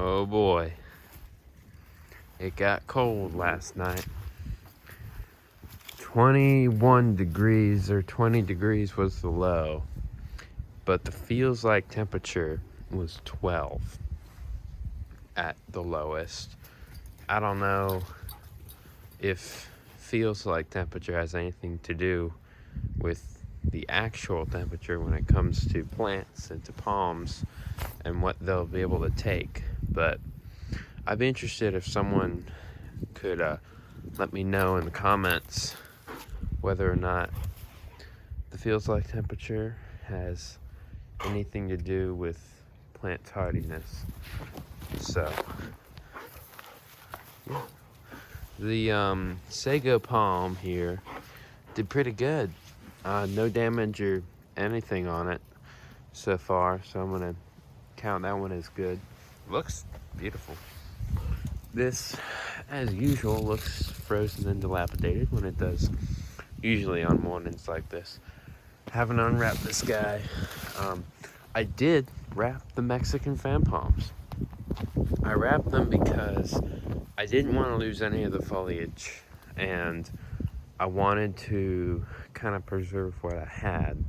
Oh boy, it got cold last night. 21 degrees or 20 degrees was the low, but the feels like temperature was 12 at the lowest. I don't know if feels like temperature has anything to do with the actual temperature when it comes to plants and to palms and what they'll be able to take, but I'd be interested if someone could let me know in the comments whether or not the feels like temperature has anything to do with plant hardiness. So, yeah. The sago palm here did pretty good. No damage or anything on it so far, so I'm gonna count that one as good. Looks beautiful. This, as usual, looks frozen and dilapidated when it does, usually on mornings like this. Haven't unwrapped this guy. I did wrap the Mexican fan palms. I wrapped them because I didn't want to lose any of the foliage, and I wanted to kind of preserve what I had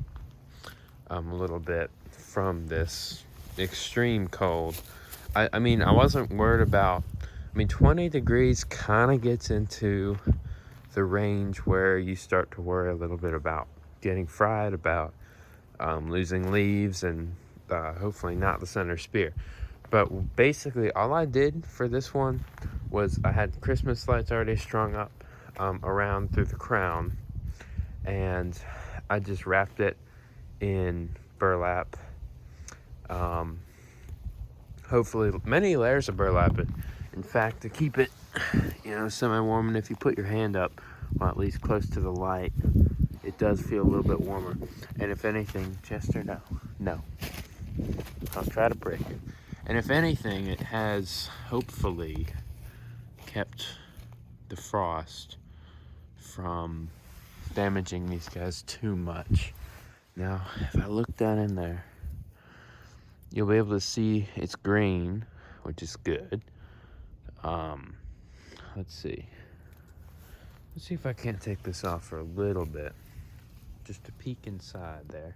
a little bit from this extreme cold. I mean, I wasn't worried about, 20 degrees kind of gets into the range where you start to worry a little bit about getting fried, about losing leaves, and hopefully not the center spear. But basically, all I did for this one was I had Christmas lights already strung up around through the crown, and I just wrapped it in burlap. Hopefully, many layers of burlap. In fact, to keep it, semi-warm, and if you put your hand up, well, at least close to the light, it does feel a little bit warmer. And if anything, Chester, no, I'll try to break it. And if anything, it has hopefully kept the frost from damaging these guys too much. Now, if I look down in there, you'll be able to see it's green, which is good. Let's see. Let's see if I can't take this off for a little bit. Just to peek inside there.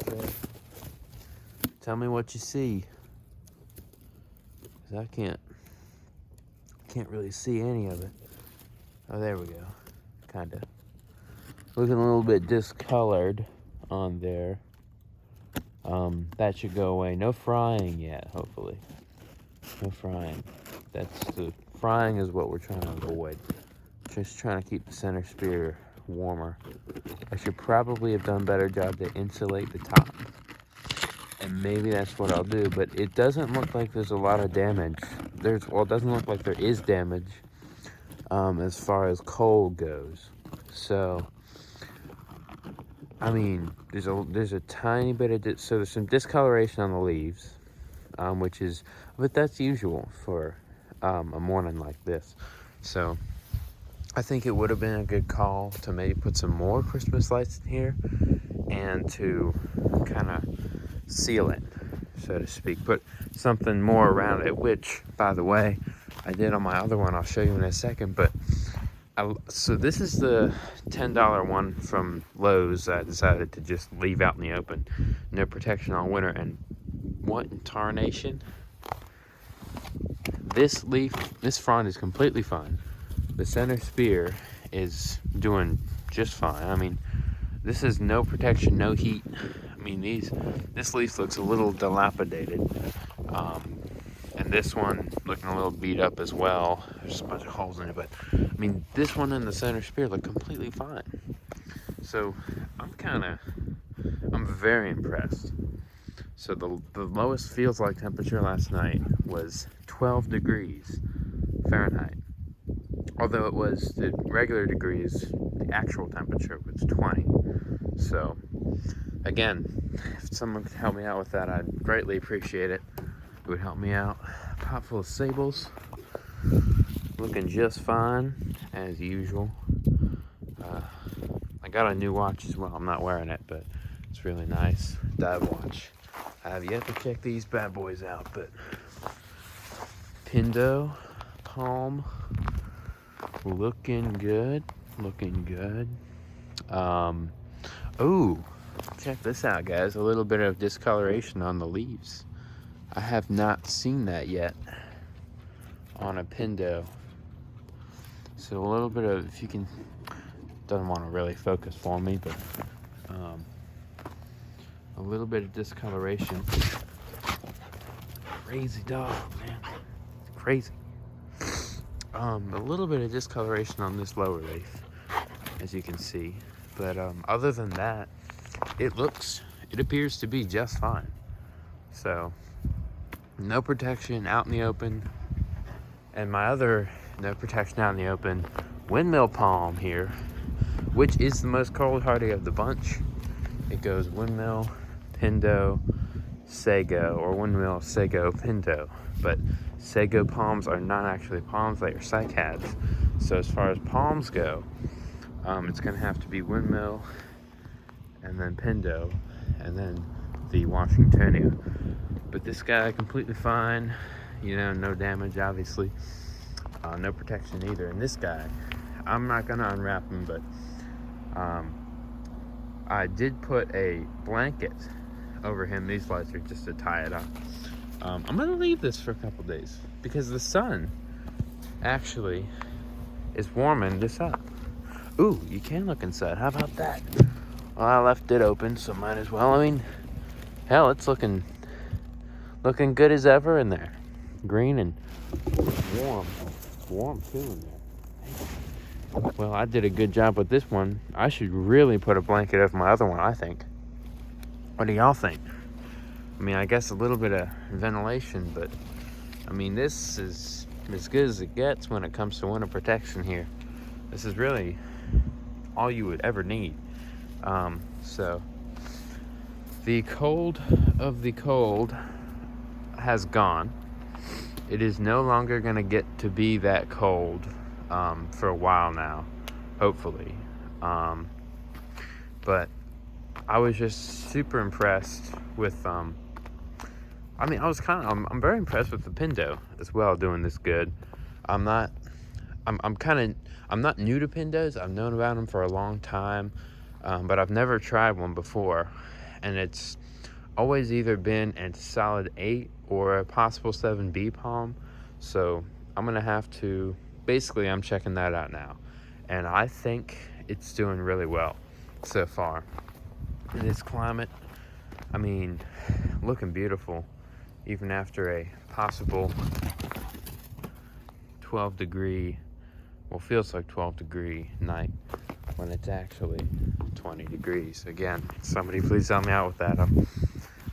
Okay. Tell me what you see. 'Cause I can't really see any of it. Oh, there we go. Kinda. Looking a little bit discolored on there. That should go away. No frying yet, hopefully. No frying. The frying is what we're trying to avoid. Just trying to keep the center spear warmer. I should probably have done a better job to insulate the top. And maybe that's what I'll do, but it doesn't look like there's a lot of damage. It doesn't look like there is damage as far as cold goes. So, there's a tiny bit of, so there's some discoloration on the leaves, but that's usual for a morning like this. So, I think it would have been a good call to maybe put some more Christmas lights in here and to kind of seal it, so to speak. Put something more around it, which, by the way, I did on my other one. I'll show you in a second. But so this is the $10 one from Lowe's. I decided to just leave out in the open, no protection all winter. And what in tarnation? This frond is completely fine. The center spear is doing just fine. This is no protection, no heat. This leaf looks a little dilapidated. And this one looking a little beat up as well. There's a bunch of holes in it, but this one and the center spear look completely fine. So I'm very impressed. So the lowest feels like temperature last night was 12 degrees Fahrenheit. Although it was the regular degrees, the actual temperature was 20. So, again, if someone could help me out with that, I'd greatly appreciate it. It would help me out. Pot full of sables, looking just fine as usual. I got a new watch as well. I'm not wearing it, but it's really nice. Dive watch. I have yet to check these bad boys out, but Pindo palm. Looking good. Looking good. Oh, check this out, guys. A little bit of discoloration on the leaves. I have not seen that yet on a Pindo. So a little bit of, if you can, doesn't want to really focus for me, but a little bit of discoloration. Crazy dog, man. Crazy. A little bit of discoloration on this lower leaf, as you can see. But other than that, it appears to be just fine. So, no protection out in the open. And my other no protection out in the open, windmill palm here, which is the most cold hardy of the bunch. It goes windmill, Pindo, sago, or windmill, sago, Pindo. But sago palms are not actually palms, they are cycads. So as far as palms go, it's gonna have to be windmill, and then Pindo, and then the Washingtonia. But this guy completely fine, you know, no damage obviously, no protection either. And this guy, I'm not gonna unwrap him, but I did put a blanket over him, these lights are just to tie it up. I'm gonna leave this for a couple days because the sun actually is warming this up. Ooh, you can look inside, how about that? Well, I left it open, so might as well. I mean, hell, it's looking good as ever in there. Green and warm too in there. Well, I did a good job with this one. I should really put a blanket over my other one, I think. What do y'all think? I mean, I guess a little bit of ventilation, but I mean, this is as good as it gets when it comes to winter protection here. This is really all you would ever need. So the cold of the cold has gone. It is no longer gonna get to be that cold for a while now, hopefully. But I was just super impressed with I mean, I'm very impressed with the Pindo as well, doing this good. I'm not new to Pindos. I've known about them for a long time, but I've never tried one before, and it's always either been a solid 8 or a possible 7B palm. So I'm gonna have to, basically I'm checking that out now, and I think it's doing really well so far in this climate. I mean, looking beautiful even after a possible 12 degree, well, feels like 12 degree night when it's actually 20 degrees. Again, somebody please help me out with that. I'm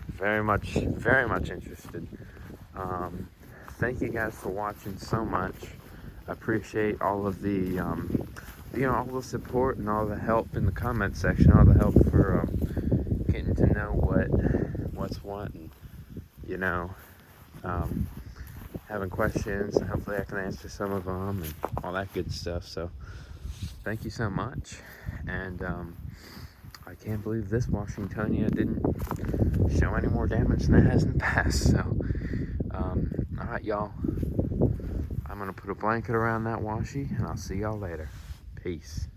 very much interested. Thank you guys for watching so much. I appreciate all of the all the support and all the help in the comment section, all the help for getting to know what's what, and having questions, and hopefully I can answer some of them and all that good stuff. So thank you so much. And I can't believe this Washingtonia didn't show any more damage than it has in the past. So all right, y'all, I'm gonna put a blanket around that washi, and I'll see y'all later. Peace.